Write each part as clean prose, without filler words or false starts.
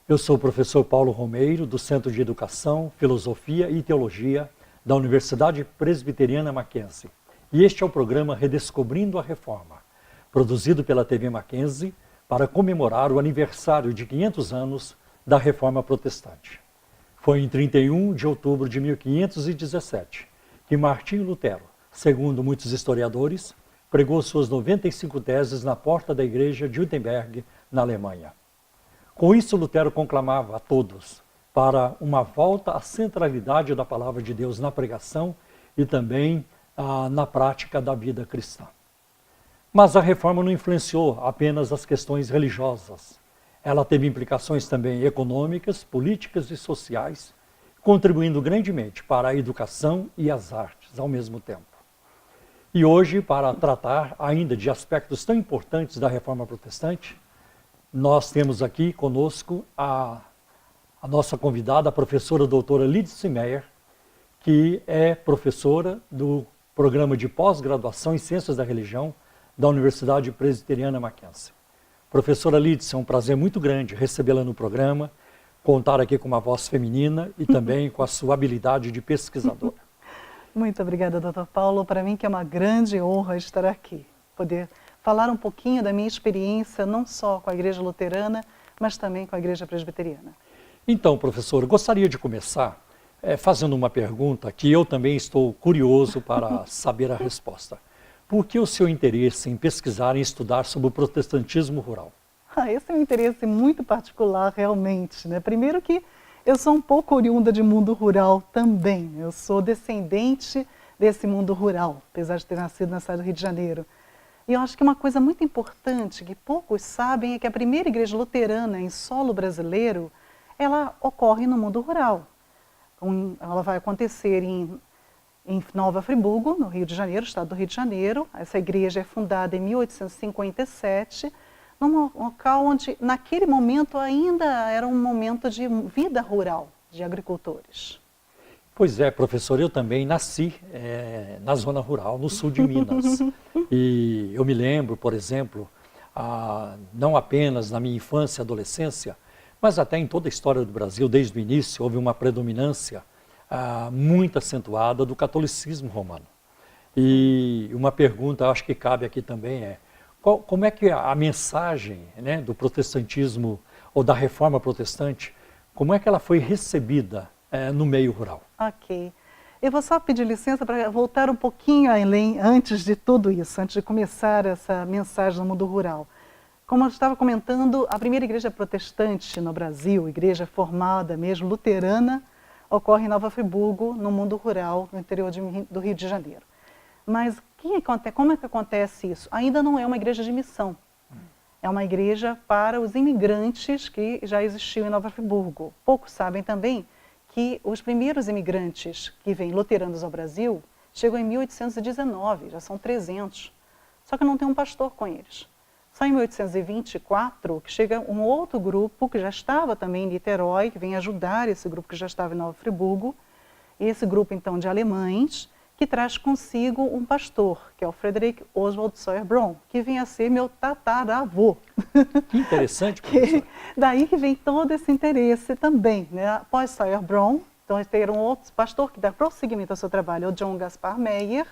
Eu sou o professor Paulo Romeiro, do Centro de Educação, Filosofia e Teologia da Universidade Presbiteriana Mackenzie. E este é o programa Redescobrindo a Reforma, produzido pela TV Mackenzie para comemorar o aniversário de 500 anos da Reforma Protestante. Foi em 31 de outubro de 1517 que Martinho Lutero, segundo muitos historiadores, pregou suas 95 teses na porta da igreja de Wittenberg, na Alemanha. Com isso, Lutero conclamava a todos para uma volta à centralidade da palavra de Deus na pregação e também na prática da vida cristã. Mas a reforma não influenciou apenas as questões religiosas. Ela teve implicações também econômicas, políticas e sociais, contribuindo grandemente para a educação e as artes ao mesmo tempo. E hoje, para tratar ainda de aspectos tão importantes da reforma protestante, nós temos aqui conosco a nossa convidada, a professora doutora Lídice Meyer, que é professora do programa de pós-graduação em Ciências da Religião da Universidade Presbiteriana Mackenzie. Professora Lídice, é um prazer muito grande recebê-la no programa, contar aqui com uma voz feminina e também com a sua habilidade de pesquisadora. Muito obrigada, doutor Paulo. Para mim que é uma grande honra estar aqui, poder falar um pouquinho da minha experiência, não só com a Igreja Luterana, mas também com a Igreja Presbiteriana. Então, professor, gostaria de começar fazendo uma pergunta que eu também estou curioso para saber a resposta. Por que o seu interesse em pesquisar e estudar sobre o protestantismo rural? Esse é um interesse muito particular, realmente, né? Primeiro que eu sou um pouco oriunda de mundo rural também. Eu sou descendente desse mundo rural, apesar de ter nascido na cidade do Rio de Janeiro. E eu acho que uma coisa muito importante que poucos sabem é que a primeira igreja luterana em solo brasileiro, ela ocorre no mundo rural. Ela vai acontecer em Nova Friburgo, no Rio de Janeiro, estado do Rio de Janeiro. Essa igreja é fundada em 1857, num local onde, naquele momento, ainda era um momento de vida rural, de agricultores. Pois é, professor, eu também nasci na zona rural, no sul de Minas. E eu me lembro, por exemplo, não apenas na minha infância e adolescência, mas até em toda a história do Brasil, desde o início, houve uma predominância muito acentuada do catolicismo romano. E uma pergunta, acho que cabe aqui também como é que a mensagem, né, do protestantismo ou da reforma protestante, como é que ela foi recebida no meio rural? Ok. Eu vou só pedir licença para voltar um pouquinho além, antes de tudo isso, antes de começar essa mensagem no mundo rural. Como eu estava comentando, a primeira igreja protestante no Brasil, igreja formada mesmo, luterana, ocorre em Nova Friburgo, no mundo rural, no interior do Rio de Janeiro. Mas como é que acontece isso? Ainda não é uma igreja de missão. É uma igreja para os imigrantes que já existiam em Nova Friburgo. Poucos sabem também que os primeiros imigrantes que vêm luteranos ao Brasil chegam em 1819, já são 300. Só que não tem um pastor com eles. Só em 1824 que chega um outro grupo que já estava também em Niterói, que vem ajudar esse grupo que já estava em Nova Friburgo. E esse grupo, então, de alemães, que traz consigo um pastor, que é o Frederick Oswald Sawyer Braun, que vem a ser meu tataravô. Que interessante, professor. Daí que vem todo esse interesse também, né? Após Sawyer Braun, então ter um outro pastor que dá prosseguimento ao seu trabalho, é o John Gaspar Meyer.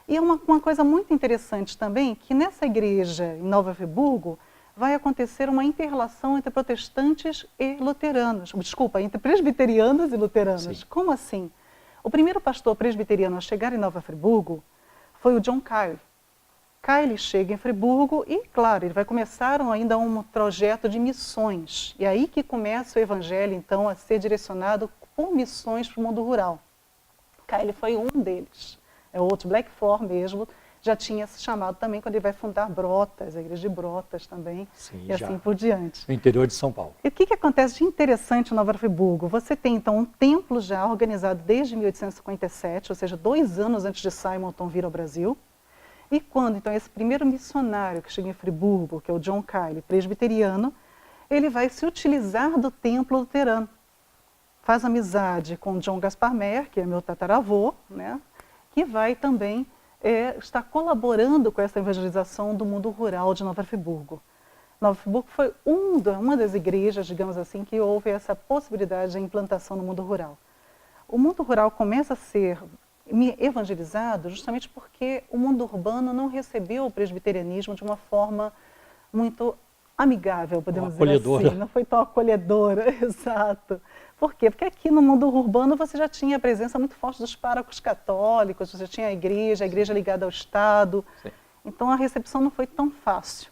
E uma coisa muito interessante também, que nessa igreja em Nova Friburgo vai acontecer uma inter-relação entre protestantes e luteranos, entre presbiterianos e luteranos. Sim. Como assim? O primeiro pastor presbiteriano a chegar em Nova Friburgo foi o John Kyle. Kyle chega em Friburgo e, claro, ele vai começar ainda um projeto de missões. E aí que começa o evangelho, então, a ser direcionado por missões para o mundo rural. Kyle foi um deles. É outro, Blackford mesmo, já tinha se chamado também quando ele vai fundar Brotas, a igreja de Brotas também. Sim, e assim por diante. No interior de São Paulo. E o que acontece de interessante em Nova Friburgo? Você tem, então, um templo já organizado desde 1857, ou seja, 2 anos antes de Simonton vir ao Brasil. E quando, então, esse primeiro missionário que chega em Friburgo, que é o John Kyle, presbiteriano, ele vai se utilizar do templo luterano. Faz amizade com John Gaspar Meyer, que é meu tataravô, né, que vai também estar colaborando com essa evangelização do mundo rural de Nova Friburgo. Nova Friburgo foi uma das igrejas, digamos assim, que houve essa possibilidade de implantação no mundo rural. O mundo rural começa a ser evangelizado justamente porque o mundo urbano não recebeu o presbiterianismo de uma forma muito amigável, podemos dizer assim. Não foi tão acolhedora, exato. Por quê? Porque aqui no mundo urbano você já tinha a presença muito forte dos párocos católicos, você tinha a igreja ligada ao Estado. Sim. Então a recepção não foi tão fácil.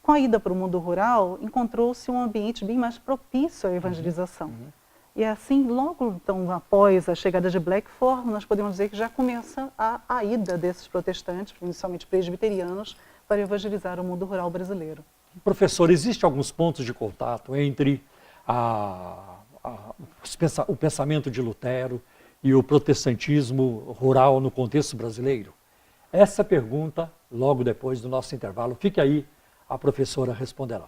Com a ida para o mundo rural, encontrou-se um ambiente bem mais propício à evangelização. E assim, logo então, após a chegada de Blackford, nós podemos dizer que já começa a ida desses protestantes, principalmente presbiterianos, para evangelizar o mundo rural brasileiro. Professor, existem alguns pontos de contato entre o pensamento de Lutero e o protestantismo rural no contexto brasileiro? Essa pergunta, logo depois do nosso intervalo. Fique aí, a professora responderá.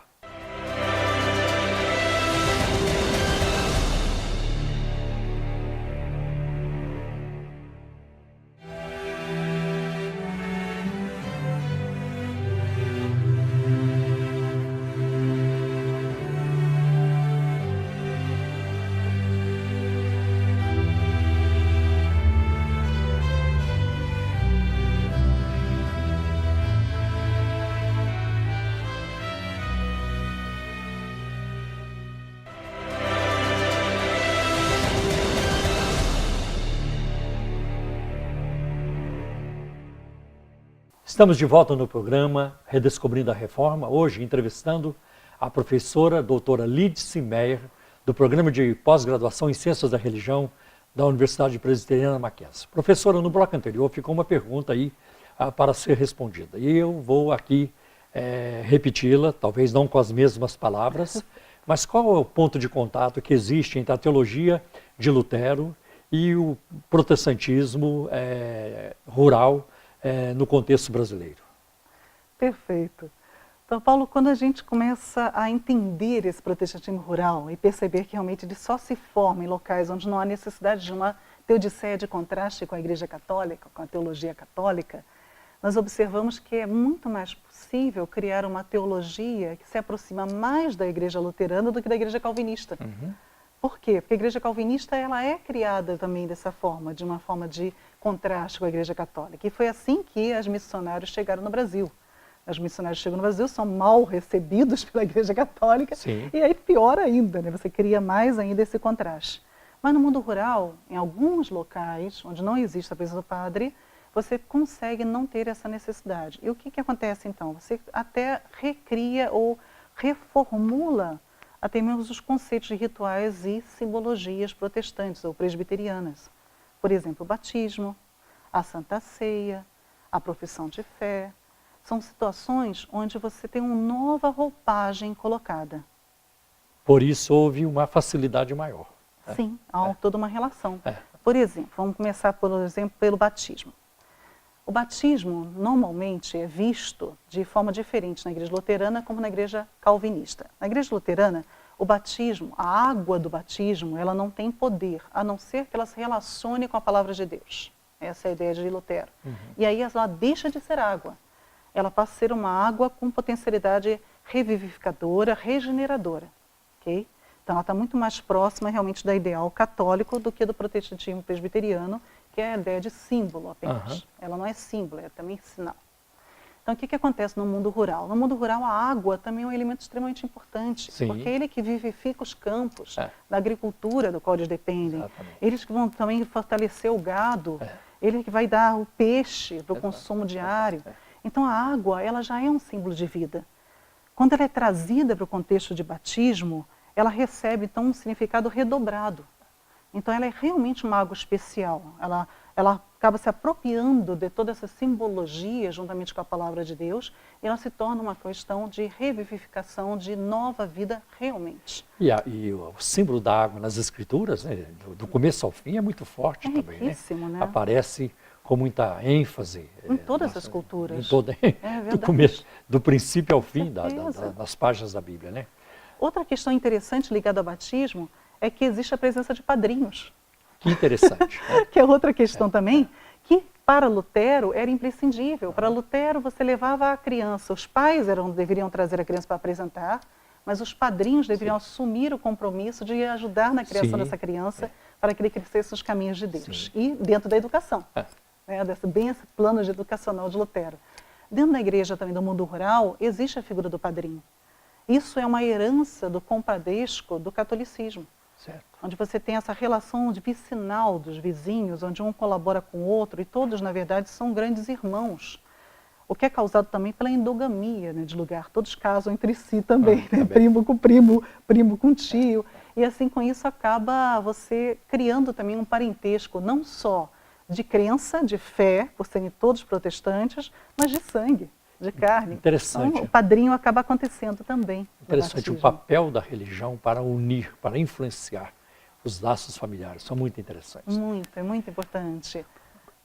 Estamos de volta no programa Redescobrindo a Reforma, hoje entrevistando a professora doutora Lídice Meyer, do Programa de Pós-Graduação em Ciências da Religião da Universidade Presbiteriana Mackenzie. Professora, no bloco anterior ficou uma pergunta aí para ser respondida, e eu vou aqui repeti-la, talvez não com as mesmas palavras, mas qual é o ponto de contato que existe entre a teologia de Lutero e o protestantismo rural no contexto brasileiro? Perfeito. Então, Paulo, quando a gente começa a entender esse protestantismo rural e perceber que realmente ele só se forma em locais onde não há necessidade de uma teodiceia de contraste com a Igreja Católica, com a teologia católica, nós observamos que é muito mais possível criar uma teologia que se aproxima mais da Igreja Luterana do que da Igreja Calvinista. Por quê? Porque a Igreja Calvinista ela é criada também dessa forma, de uma forma de contraste com a Igreja Católica. E foi assim que os missionários chegaram no Brasil. Os missionários chegam no Brasil, são mal recebidos pela Igreja Católica. Sim. E aí pior ainda, né? Você cria mais ainda esse contraste. Mas no mundo rural, em alguns locais onde não existe a presença do padre, você consegue não ter essa necessidade. E o que acontece então? Você até recria ou reformula até mesmo os conceitos de rituais e simbologias protestantes ou presbiterianas. Por exemplo, o batismo, a Santa Ceia, a profissão de fé. São situações onde você tem uma nova roupagem colocada. Por isso houve uma facilidade maior. Sim, há toda uma relação. Por exemplo, vamos começar, por exemplo, pelo batismo. O batismo normalmente é visto de forma diferente na igreja luterana como na igreja calvinista. Na igreja luterana, o batismo, a água do batismo, ela não tem poder, a não ser que ela se relacione com a palavra de Deus. Essa é a ideia de Lutero. E aí ela deixa de ser água. Ela passa a ser uma água com potencialidade revivificadora, regeneradora. Okay? Então ela está muito mais próxima realmente da ideal católico do que do protestantismo presbiteriano, que é a ideia de símbolo apenas. Ela não é símbolo, é também sinal. Então, o que acontece no mundo rural? No mundo rural, a água também é um elemento extremamente importante, porque é ele que vivifica os campos da agricultura do qual eles dependem. Exatamente. Eles que vão também fortalecer o gado, ele que vai dar o peixe para o consumo diário. Então, a água ela já é um símbolo de vida. Quando ela é trazida para o contexto de batismo, ela recebe, então, um significado redobrado. Então, ela é realmente uma água especial. Ela acaba se apropriando de toda essa simbologia, juntamente com a palavra de Deus, e ela se torna uma questão de revivificação, de nova vida realmente. E o símbolo da água nas Escrituras, né, do começo ao fim, é muito forte também. Riquíssimo, né? Aparece com muita ênfase. Em todas as culturas. Do princípio ao fim das páginas da Bíblia, né? Outra questão interessante ligada ao batismo é que existe a presença de padrinhos. Que interessante. Que é outra questão também, que para Lutero era imprescindível. Para Lutero você levava a criança, os pais deveriam trazer a criança para apresentar, mas os padrinhos deveriam assumir o compromisso de ajudar na criação dessa criança para que ele crescesse nos caminhos de Deus. E dentro da educação, né, esse plano educacional de Lutero. Dentro da igreja também do mundo rural, existe a figura do padrinho. Isso é uma herança do compadresco do catolicismo. Certo. Onde você tem essa relação vicinal dos vizinhos, onde um colabora com o outro e todos, na verdade, são grandes irmãos. O que é causado também pela endogamia, né, de lugar. Todos casam entre si também, né? Primo com primo, primo com tio. E assim, com isso, acaba você criando também um parentesco, não só de crença, de fé, por serem todos protestantes, mas de sangue, de carne. Interessante. Então, o padrinho acaba acontecendo também. Interessante, o papel da religião para unir, para influenciar os laços familiares. São muito interessantes. Muito, é muito importante.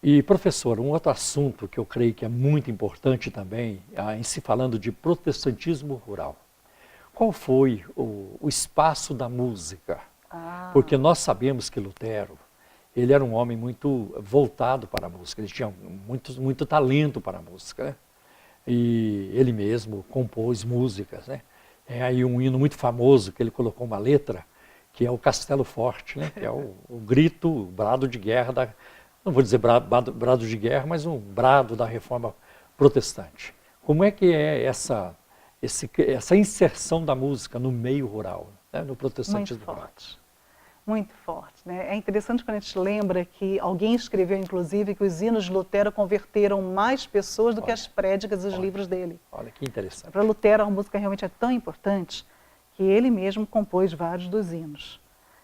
E, professor, um outro assunto que eu creio que é muito importante também, em se falando de protestantismo rural. Qual foi o espaço da música? Porque nós sabemos que Lutero, ele era um homem muito voltado para a música, ele tinha muito talento para a música, né? E ele mesmo compôs músicas, né? É aí um hino muito famoso que ele colocou uma letra, que é o Castelo Forte, né? Que é o grito, o brado de guerra, não vou dizer brado de guerra, mas um brado da reforma protestante. Como é que é essa inserção da música no meio rural, né? No protestantismo rural? Muito forte, né? É interessante quando a gente lembra que alguém escreveu, inclusive, que os hinos de Lutero converteram mais pessoas do que as prédicas e os livros dele. Olha, que interessante. Para Lutero, a música realmente é tão importante que ele mesmo compôs vários dos hinos.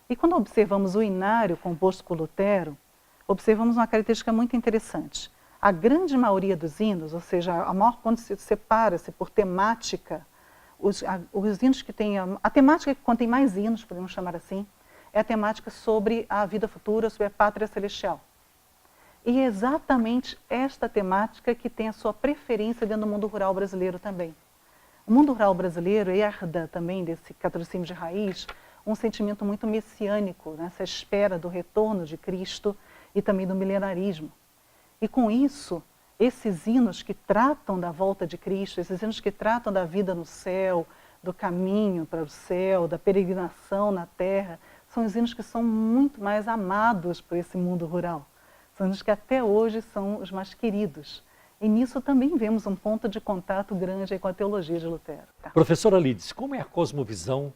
E quando observamos o inário composto por Lutero, observamos uma característica muito interessante. A grande maioria dos hinos, ou seja, a maior quando se separa-se por temática, os hinos que têm a temática que contém mais hinos, podemos chamar assim, é a temática sobre a vida futura, sobre a pátria celestial. E é exatamente esta temática que tem a sua preferência dentro do mundo rural brasileiro também. O mundo rural brasileiro herda também desse catolicismo de raiz um sentimento muito messiânico, nessa espera do retorno de Cristo e também do milenarismo. E com isso, esses hinos que tratam da volta de Cristo, esses hinos que tratam da vida no céu, do caminho para o céu, da peregrinação na terra, são os hinos que são muito mais amados por esse mundo rural. São hinos que até hoje são os mais queridos. E nisso também vemos um ponto de contato grande aí com a teologia de Lutero. Tá. Professora Lídice, como é a cosmovisão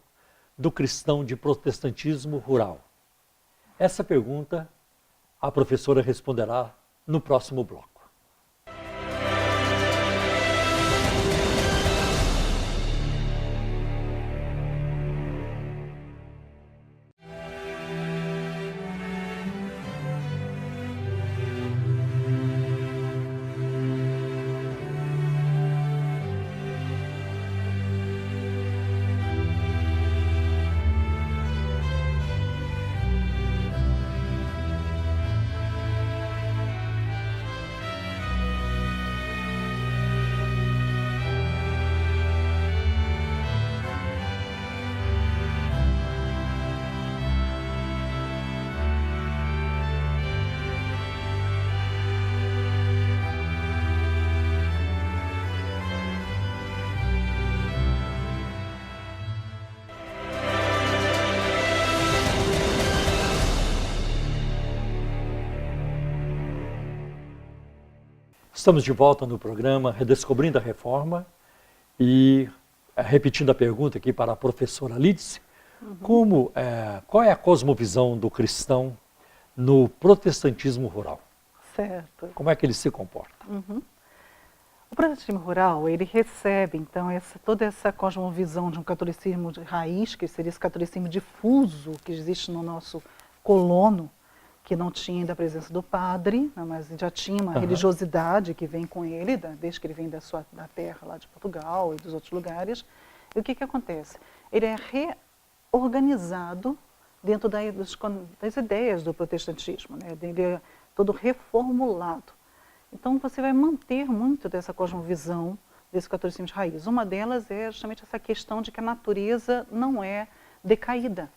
do cristão de protestantismo rural? Essa pergunta a professora responderá no próximo bloco. Estamos de volta no programa Redescobrindo a Reforma e repetindo a pergunta aqui para a professora Lídice, qual é a cosmovisão do cristão no protestantismo rural? Certo. Como é que ele se comporta? O protestantismo rural, ele recebe, então, toda essa cosmovisão de um catolicismo de raiz, que seria esse catolicismo difuso que existe no nosso colono, que não tinha ainda a presença do padre, mas já tinha uma religiosidade que vem com ele, desde que ele vem da terra lá de Portugal e dos outros lugares. E o que acontece? Ele é reorganizado dentro das ideias do protestantismo, né? Ele é todo reformulado. Então você vai manter muito dessa cosmovisão, desse catolicismo de raiz. Uma delas é justamente essa questão de que a natureza não é decaída.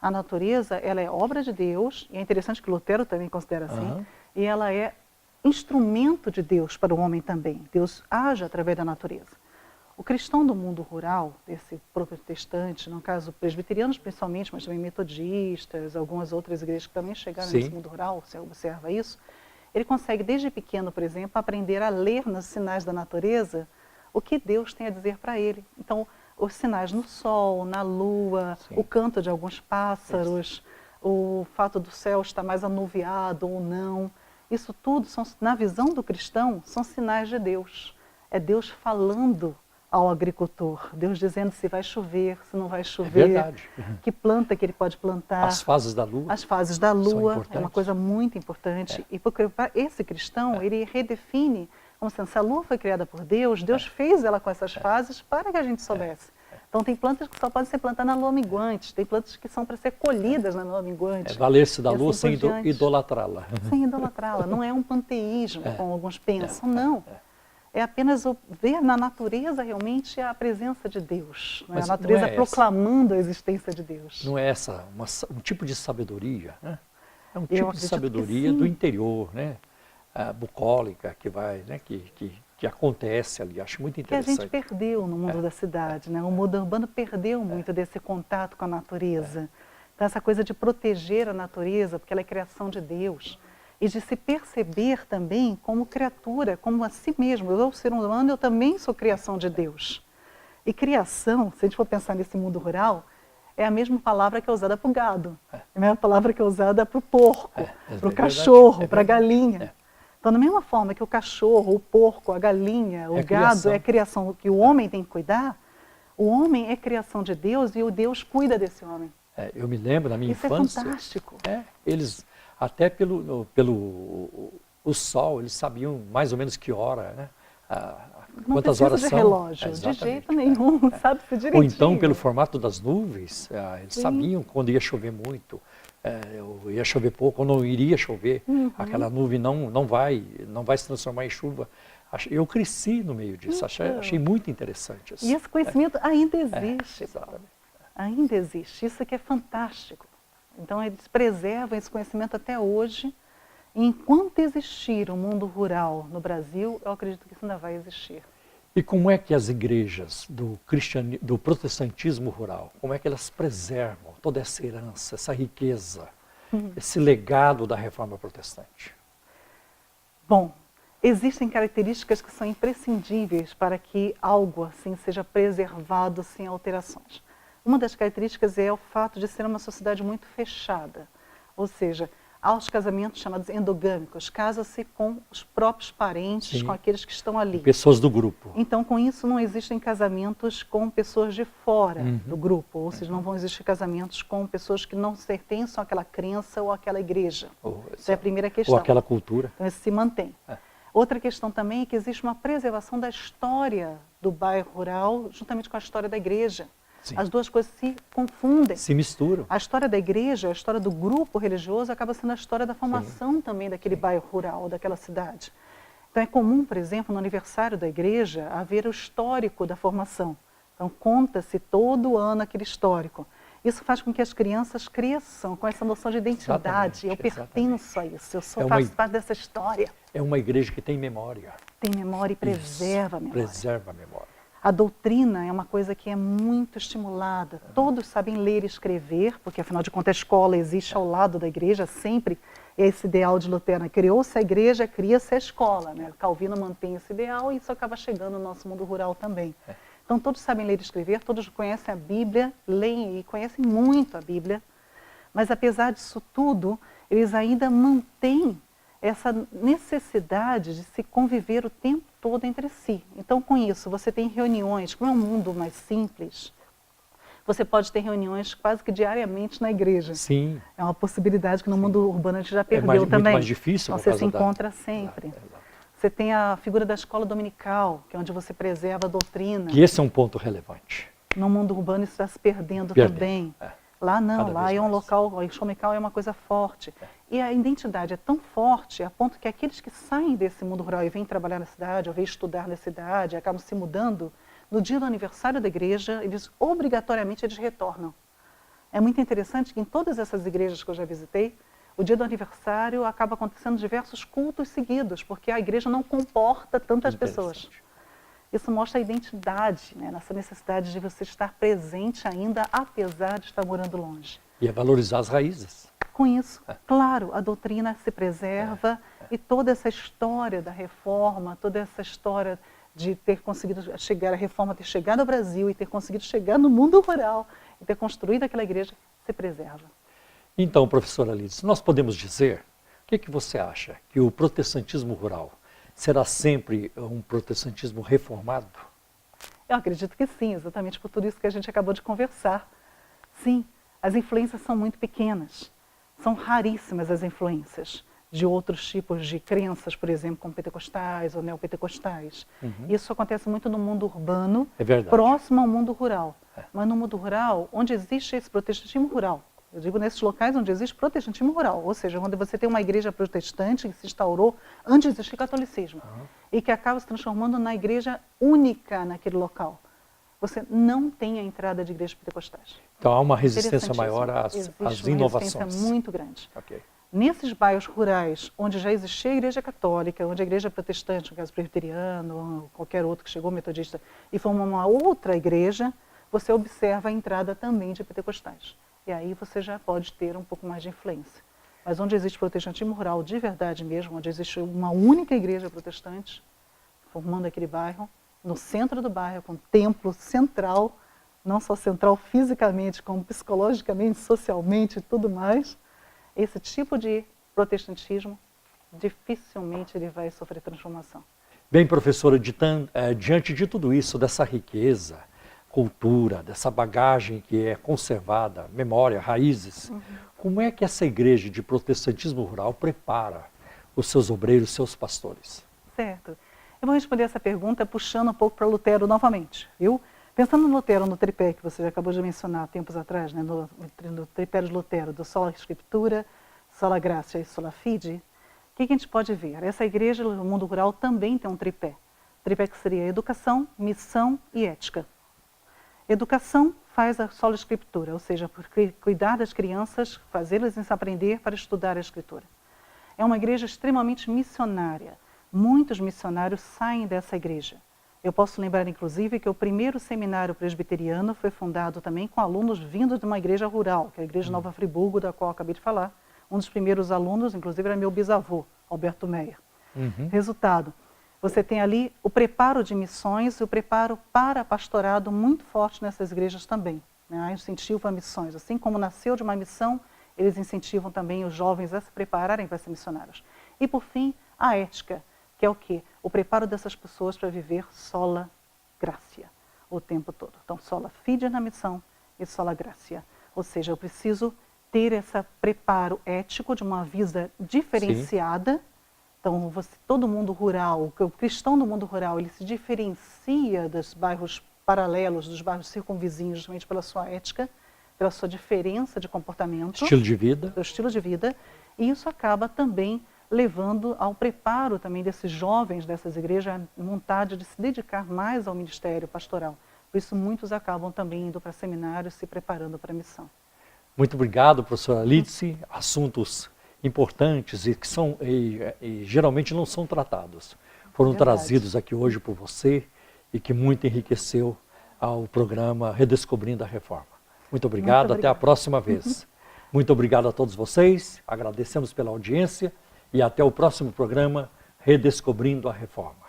A natureza, ela é obra de Deus, e é interessante que Lutero também considera assim, e ela é instrumento de Deus para o homem também. Deus age através da natureza. O cristão do mundo rural, esse protestante, no caso presbiterianos principalmente, mas também metodistas, algumas outras igrejas que também chegaram nesse mundo rural, você observa isso, ele consegue desde pequeno, por exemplo, aprender a ler nos sinais da natureza o que Deus tem a dizer para ele. Então, os sinais no sol, na lua, o canto de alguns pássaros, o fato do céu estar mais anuviado ou não, isso tudo, na visão do cristão, são sinais de Deus. É Deus falando ao agricultor, Deus dizendo se vai chover, se não vai chover, que planta que ele pode plantar. As fases da lua. As fases da lua é uma coisa muito importante. E porque esse cristão, ele redefine, como sendo, se a lua foi criada por Deus, Deus fez ela com essas fases para que a gente soubesse. Então tem plantas que só podem ser plantadas na lua minguante, tem plantas que são para ser colhidas na lua minguante. Valer-se da lua assim sem idolatrá-la. Sem idolatrá-la, não é um panteísmo, como alguns pensam, não. É apenas ver na natureza realmente a presença de Deus. Não é? A natureza proclamando a existência de Deus. Não é essa um tipo de sabedoria, né? É um tipo de sabedoria do interior, né? Bucólica, que vai, né? Que acontece ali. Acho muito interessante. Que a gente perdeu no mundo da cidade, né? O mundo urbano perdeu muito desse contato com a natureza. Então, essa coisa de proteger a natureza, porque ela é criação de Deus. E de se perceber também como criatura, como a si mesmo. Eu, ser humano, eu também sou criação de Deus. E criação, se a gente for pensar nesse mundo rural, é a mesma palavra que é usada para o gado. É a mesma palavra que é usada para o porco, para o cachorro, para a galinha. Então, da mesma forma que o cachorro, o porco, a galinha, o gado é criação que o homem tem que cuidar, o homem é criação de Deus e o Deus cuida desse homem. Eu me lembro da minha infância. Isso é fantástico. Eles... Até pelo o sol, eles sabiam mais ou menos que hora, né? Quantas horas são. Relógio, de jeito nenhum, sabe-se direitinho. Ou então pelo formato das nuvens, eles sabiam quando ia chover muito, ia chover pouco, ou não iria chover, aquela nuvem não vai se transformar em chuva. Eu cresci no meio disso, achei muito interessante isso. E esse conhecimento ainda existe. Exatamente. Ainda existe, isso aqui é fantástico. Então, eles preservam esse conhecimento até hoje. E enquanto existir o mundo rural no Brasil, eu acredito que isso ainda vai existir. E como é que as igrejas do protestantismo rural, como é que elas preservam toda essa herança, essa riqueza, esse legado da reforma protestante? Bom, existem características que são imprescindíveis para que algo assim seja preservado sem alterações. Uma das características é o fato de ser uma sociedade muito fechada, ou seja, há os casamentos chamados endogâmicos, casa-se com os próprios parentes, com aqueles que estão ali. Pessoas do grupo. Então, com isso, não existem casamentos com pessoas de fora do grupo, ou seja, não vão existir casamentos com pessoas que não pertencem àquela crença ou àquela igreja. Essa é a primeira questão. Ou àquela cultura. Então, isso se mantém. Outra questão também é que existe uma preservação da história do bairro rural, juntamente com a história da igreja. Sim. As duas coisas se confundem. Se misturam. A história da igreja, a história do grupo religioso, acaba sendo a história da formação também daquele bairro rural, daquela cidade. Então é comum, por exemplo, no aniversário da igreja, haver o histórico da formação. Então conta-se todo ano aquele histórico. Isso faz com que as crianças cresçam com essa noção de identidade. Eu pertenço a isso, eu faço parte dessa história. É uma igreja que tem memória. Tem memória e preserva a memória. Preserva a memória. A doutrina é uma coisa que é muito estimulada. Todos sabem ler e escrever, porque afinal de contas a escola existe ao lado da igreja, sempre esse ideal de Lutero. Criou-se a igreja, cria-se a escola. Né? Calvino mantém esse ideal e isso acaba chegando no nosso mundo rural também. Então todos sabem ler e escrever, todos conhecem a Bíblia, leem e conhecem muito a Bíblia, mas apesar disso tudo, eles ainda mantêm essa necessidade de se conviver o tempo todo entre si. Então, com isso, você tem reuniões, como é um mundo mais simples, você pode ter reuniões quase que diariamente na igreja. Sim. É uma possibilidade que no mundo urbano a gente já perdeu também. Muito mais difícil. Então, você se encontra sempre. Exato. Você tem a figura da escola dominical, que é onde você preserva a doutrina. E esse é um ponto relevante. No mundo urbano isso está se perdendo também. Lá não, lá é um local, a escola dominical é uma coisa forte. E a identidade é tão forte, a ponto que aqueles que saem desse mundo rural e vêm trabalhar na cidade, ou vêm estudar na cidade, acabam se mudando, no dia do aniversário da igreja, eles obrigatoriamente retornam. É muito interessante que em todas essas igrejas que eu já visitei, o dia do aniversário acaba acontecendo diversos cultos seguidos, porque a igreja não comporta tantas pessoas. Isso mostra a identidade, né, nessa necessidade de você estar presente ainda, apesar de estar morando longe. E é valorizar as raízes. Com isso, claro, a doutrina se preserva e toda essa história da reforma, toda essa história de ter conseguido chegar, a reforma ter chegado ao Brasil e ter conseguido chegar no mundo rural e ter construído aquela igreja, se preserva. Então, professora Lides, nós podemos dizer, o que você acha, que o protestantismo rural será sempre um protestantismo reformado? Eu acredito que sim, exatamente por tudo isso que a gente acabou de conversar. Sim, as influências são muito pequenas, são raríssimas as influências de outros tipos de crenças, por exemplo, como pentecostais ou neopentecostais. Isso acontece muito no mundo urbano, próximo ao mundo rural. Mas no mundo rural, onde existe esse protestantismo rural, eu digo nesses locais onde existe protestantismo rural, ou seja, onde você tem uma igreja protestante que se instaurou antes de existir catolicismo e que acaba se transformando na igreja única naquele local. Você não tem a entrada de igrejas pentecostais. Então há uma resistência maior às inovações. Uma resistência muito grande. Okay. Nesses bairros rurais, onde já existia a igreja católica, onde a igreja protestante, no caso presbiteriano, ou qualquer outro que chegou metodista, e formou uma outra igreja, você observa a entrada também de pentecostais. E aí você já pode ter um pouco mais de influência. Mas onde existe protestantismo rural de verdade mesmo, onde existe uma única igreja protestante, formando aquele bairro, no centro do bairro, com templo central, não só central fisicamente, como psicologicamente, socialmente e tudo mais, esse tipo de protestantismo, dificilmente ele vai sofrer transformação. Bem, professora, diante de tudo isso, dessa riqueza, cultura, dessa bagagem que é conservada, memória, raízes, como é que essa igreja de protestantismo rural prepara os seus obreiros, os seus pastores? Certo. Eu vou responder essa pergunta puxando um pouco para Lutero novamente, viu? Pensando no Lutero, no tripé que você já acabou de mencionar tempos atrás, né, no tripé de Lutero, do Sola Scriptura, Sola Gratia e Sola Fide, o que a gente pode ver? Essa igreja no mundo rural também tem um tripé. Tripé que seria educação, missão e ética. Educação faz a Sola Scriptura, ou seja, por cuidar das crianças, fazê-las aprender para estudar a Escritura. É uma igreja extremamente missionária. Muitos missionários saem dessa igreja. Eu posso lembrar, inclusive, que o primeiro seminário presbiteriano foi fundado também com alunos vindos de uma igreja rural, que é a Igreja Nova Friburgo, da qual eu acabei de falar. Um dos primeiros alunos, inclusive, era meu bisavô, Alberto Meyer. Resultado, você tem ali o preparo de missões e o preparo para pastorado muito forte nessas igrejas também. Né? Incentivo a missões. Assim como nasceu de uma missão, eles incentivam também os jovens a se prepararem para ser missionários. E, por fim, a ética, que é o quê? O preparo dessas pessoas para viver sola gratia o tempo todo. Então, sola fide na missão e sola gratia. Ou seja, eu preciso ter esse preparo ético de uma vida diferenciada. Sim. Então, todo mundo rural, o cristão do mundo rural, ele se diferencia dos bairros paralelos, dos bairros circunvizinhos, justamente pela sua ética, pela sua diferença de comportamento. Estilo de vida. Do estilo de vida. E isso acaba também levando ao preparo também desses jovens dessas igrejas, a vontade de se dedicar mais ao ministério pastoral. Por isso, muitos acabam também indo para seminários, se preparando para a missão. Muito obrigado, professora Lidice. Assuntos importantes e que geralmente não são tratados. Foram trazidos aqui hoje por você e que muito enriqueceu ao programa Redescobrindo a Reforma. Muito obrigado, até a próxima vez. Muito obrigado a todos vocês, agradecemos pela audiência e até o próximo programa Redescobrindo a Reforma.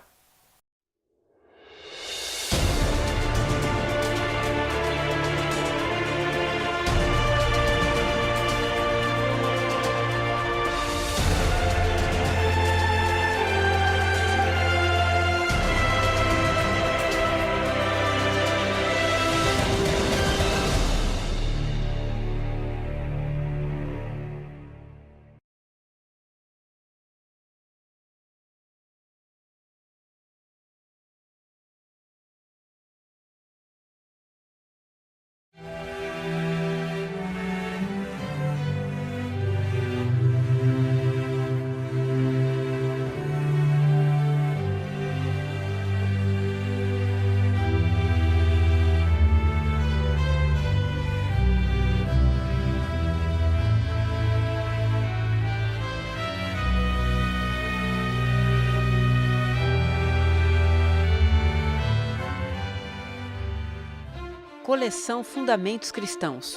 Coleção Fundamentos Cristãos.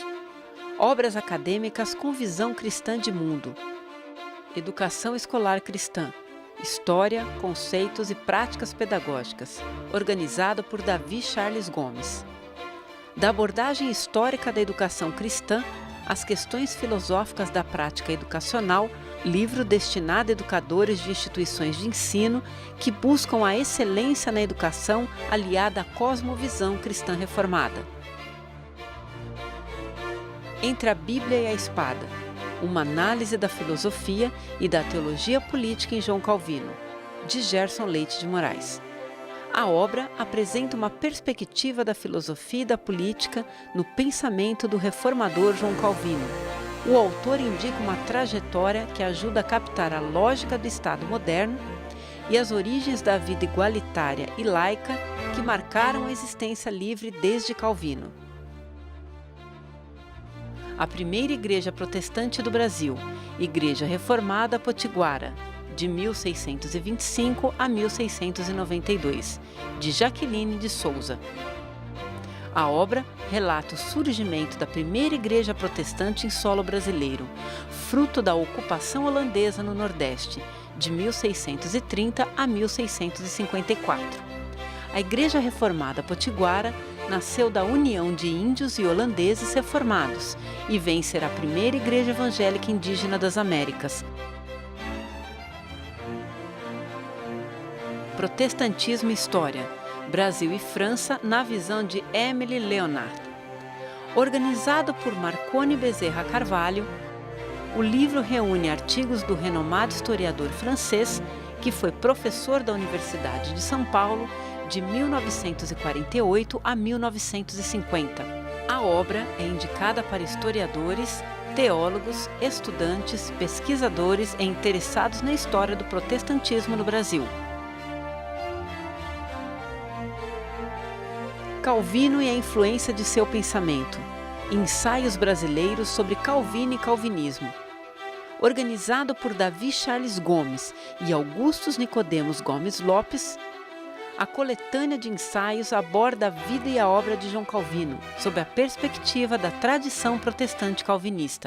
Obras acadêmicas com visão cristã de mundo. Educação escolar cristã. História, conceitos e práticas pedagógicas. Organizado por Davi Charles Gomes. Da abordagem histórica da educação cristã às questões filosóficas da prática educacional, livro destinado a educadores de instituições de ensino que buscam a excelência na educação aliada à cosmovisão cristã reformada. Entre a Bíblia e a Espada, uma análise da filosofia e da teologia política em João Calvino, de Gerson Leite de Moraes. A obra apresenta uma perspectiva da filosofia e da política no pensamento do reformador João Calvino. O autor indica uma trajetória que ajuda a captar a lógica do Estado moderno e as origens da vida igualitária e laica que marcaram a existência livre desde Calvino. A primeira igreja protestante do Brasil, Igreja Reformada Potiguara, de 1625 a 1692, de Jaqueline de Souza. A obra relata o surgimento da primeira igreja protestante em solo brasileiro, fruto da ocupação holandesa no Nordeste, de 1630 a 1654. A Igreja Reformada Potiguara nasceu da união de índios e holandeses reformados e vem ser a primeira igreja evangélica indígena das Américas. Protestantismo e História, Brasil e França na visão de Émile Leonard. Organizado por Marconi Bezerra Carvalho, o livro reúne artigos do renomado historiador francês, que foi professor da Universidade de São Paulo de 1948 a 1950. A obra é indicada para historiadores, teólogos, estudantes, pesquisadores e interessados na história do protestantismo no Brasil. Calvino e a influência de seu pensamento. Ensaios brasileiros sobre Calvino e Calvinismo. Organizado por Davi Charles Gomes e Augustus Nicodemos Gomes Lopes, a coletânea de ensaios aborda a vida e a obra de João Calvino, sob a perspectiva da tradição protestante calvinista.